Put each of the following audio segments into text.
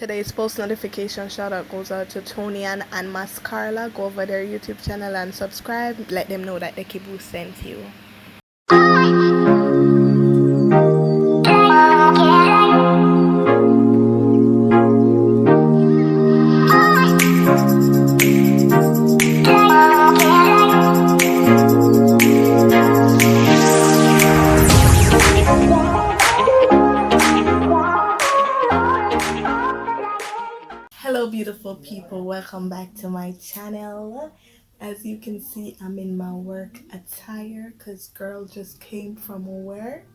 Today's post notification shout out goes out to Tony and Mascarla. Go over their YouTube channel and subscribe. Let them know that the Kibu sent you. Hello beautiful people, welcome back to my channel. As you can see, I'm in my work attire because girl just came from work.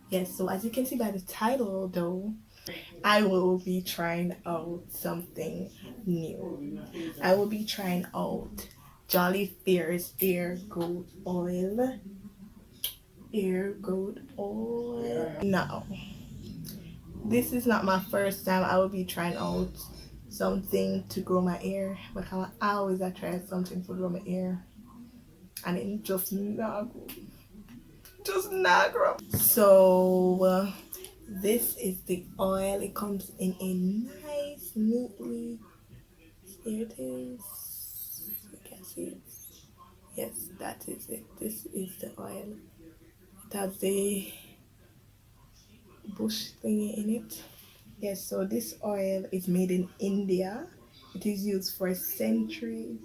Yes, so as you can see by the title though, I will be trying out something new. I will be trying out Joli Faire's Air Growth Oil. Now, this is not my first time I will be trying out something to grow my hair, because I always try something to grow my hair and it just not grow. So this is the oil. It comes in a nice neatly, here it is, you can see it. Yes, that is it. This is the oil. It has the bush thingy in it. Yes, so this oil is made in India. It is used for centuries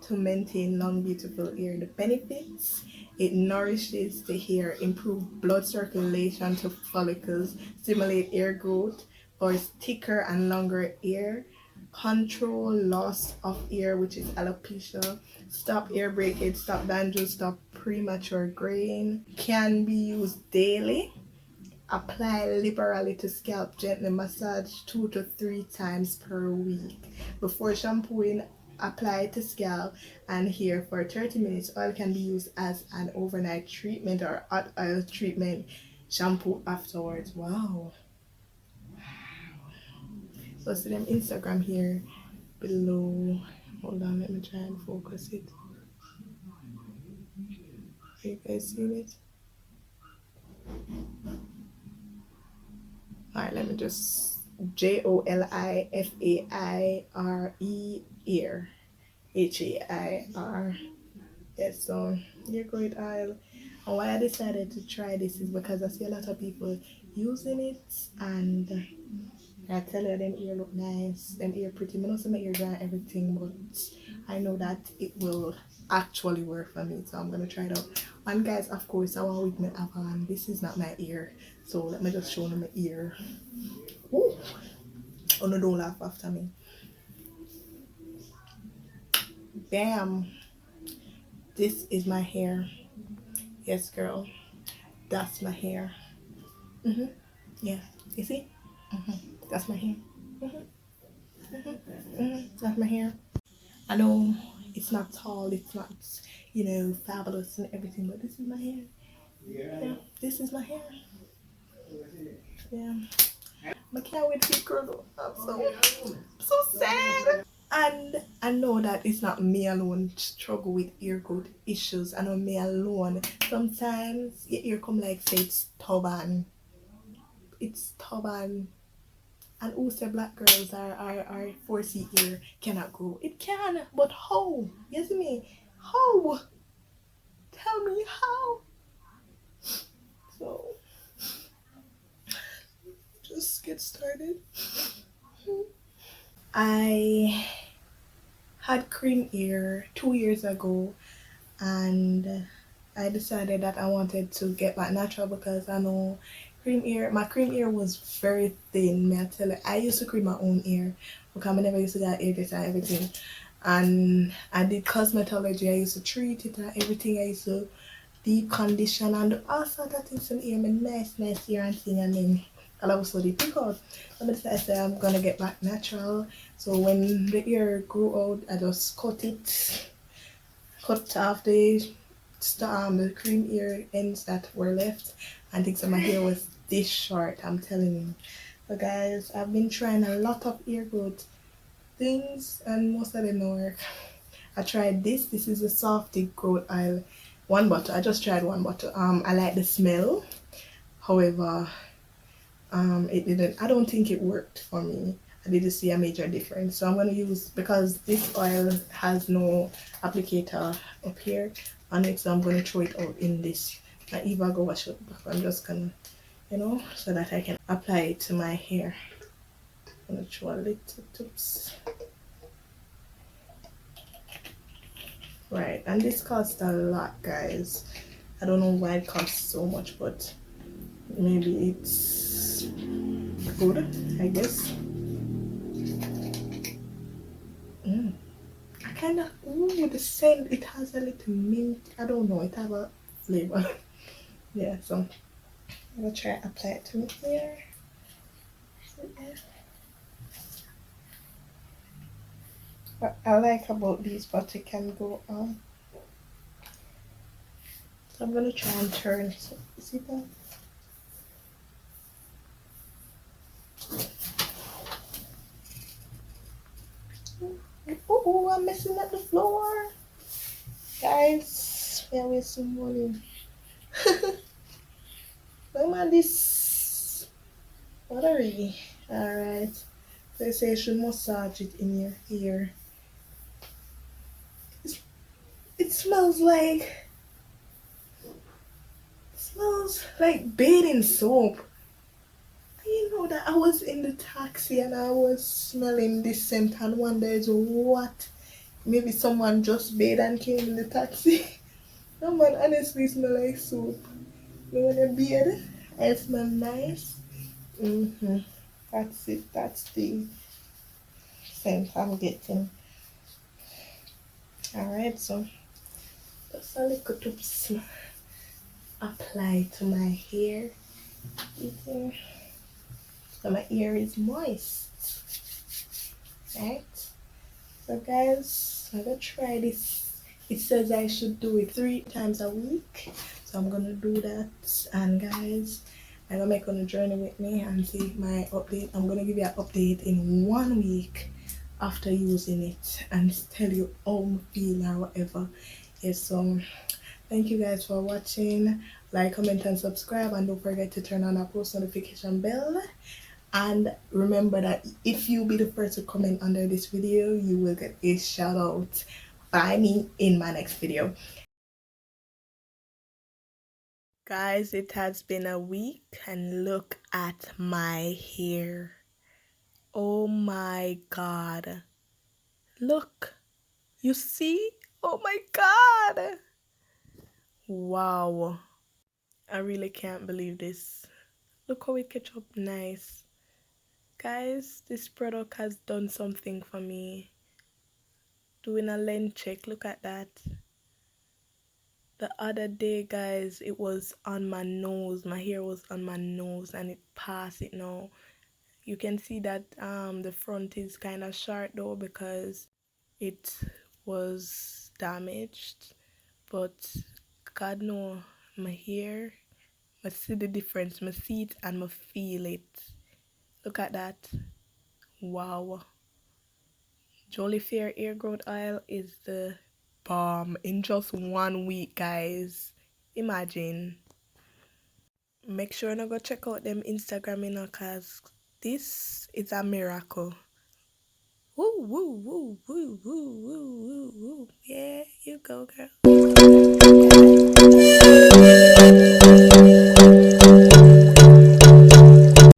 to maintain long, beautiful hair. The benefits: it nourishes the hair, improve blood circulation to follicles, stimulate hair growth for thicker and longer hair, control loss of hair, which is alopecia, stop hair breakage, stop dandruff, stop premature graying, can be used daily. Apply liberally to scalp, gently massage 2 to 3 times per week. Before shampooing, apply to scalp and hair for 30 minutes. Oil can be used as an overnight treatment or hot oil treatment. Shampoo afterwards. Wow. So see them Instagram here below. Hold on, let me try and focus it. Are you guys seeing it? Alright, let me just JoliFaire ear HAIR. Yes, so hair growth oil. And why I decided to try this is because I see a lot of people using it, and I tell you, them ear look nice, them ear pretty. I know some ear dry and everything, but I know that it will actually work for me, so I'm gonna try it out. And guys, of course, I want with me have on. This is not my ear, so let me just show them my ear. Ooh. Oh no, don't laugh after me. Bam! This is my hair. Yes, girl, that's my hair. Yeah, you see? That's my hair. That's my hair. I know it's not tall, it's not, fabulous and everything, but this is my hair. Yeah, this is my hair. Yeah. I can't wait to get curled. I'm so sad. And I know that it's not me alone struggle with ear growth issues. I know me alone. Sometimes your ear come like say it's stubborn. It's stubborn. And who say black girls are 4C ear cannot grow? It can, but how? You see me? How? Tell me how. So just get started. I had cream ear 2 years ago, and I decided that I wanted to get back natural because I know my cream ear was very thin. May I tell you, I used to cream my own ear because I never used to get ear and everything. And I did cosmetology. I used to treat it and everything. I used to deep condition and all sort of things in ear. My nice ear and thing, and then all of a sudden pick out. So I decided I'm gonna get back natural. So when the ear grew out, I just cut off the cream ear ends that were left, and think so my hair was this short, I'm telling you. So guys, I've been trying a lot of ear growth things and most of them don't work. I tried this is a softy growth oil, 1 bottle. I just tried 1 bottle. I like the smell, however It didn't, I don't think it worked for me. I didn't see a major difference. So I'm going to use, because this oil has no applicator up here on it, so I'm going to throw it out in this. Not even go wash it back. I'm just going to, so that I can apply it to my hair. I'm going to throw a little tips. Right, and this costs a lot, guys. I don't know why it costs so much, but maybe it's good, I guess. I kind of, ooh, the scent, it has a little mint. I don't know, it has a flavor. Yeah, so I'm gonna try to apply it to my hair. What I like about these, but it can go on. So I'm gonna try and turn. So, see that? Oh, I'm messing up the floor. Guys, we are wasting money. Look at this battery. Alright. So they say you should massage it in your ear. It smells like bathing soap. You know that I was in the taxi and I was smelling this scent and wondered what? Maybe someone just bathed and came in the taxi. No man, honestly smell like soap. You know when I bathe, I smell nice. That's it. That's the scent I'm getting. Alright, so just a little tips apply to my hair. So my ear is moist. Right? So guys, I'm gonna try this. It says I should do it 3 times a week. So I'm gonna do that. And guys, I'm gonna make on a journey with me and see my update. I'm gonna give you an update in 1 week after using it and tell you how I feel or whatever. Yes, so thank you guys for watching. Like, comment, and subscribe, and don't forget to turn on our post notification bell. And remember that if you be the first to comment under this video, you will get a shout out by me in my next video. Guys, it has been a week and look at my hair. Oh my god. Look. You see? Oh my god. Wow. I really can't believe this. Look how it catch up nice. Guys, this product has done something for me. Doing a lens check, look at that. The other day, guys, it was on my nose. My hair was on my nose and it passed it now. You can see that the front is kind of short though because it was damaged. But God no, my hair, I see the difference. I see it and I feel it. Look at that. Wow. Joli Faire Air Growth Oil is the bomb in just 1 week, guys. Imagine. Make sure you go check out them Instagram, cause this is a miracle. Woo, woo, woo, woo, woo, woo, woo, woo. Yeah, you go, girl.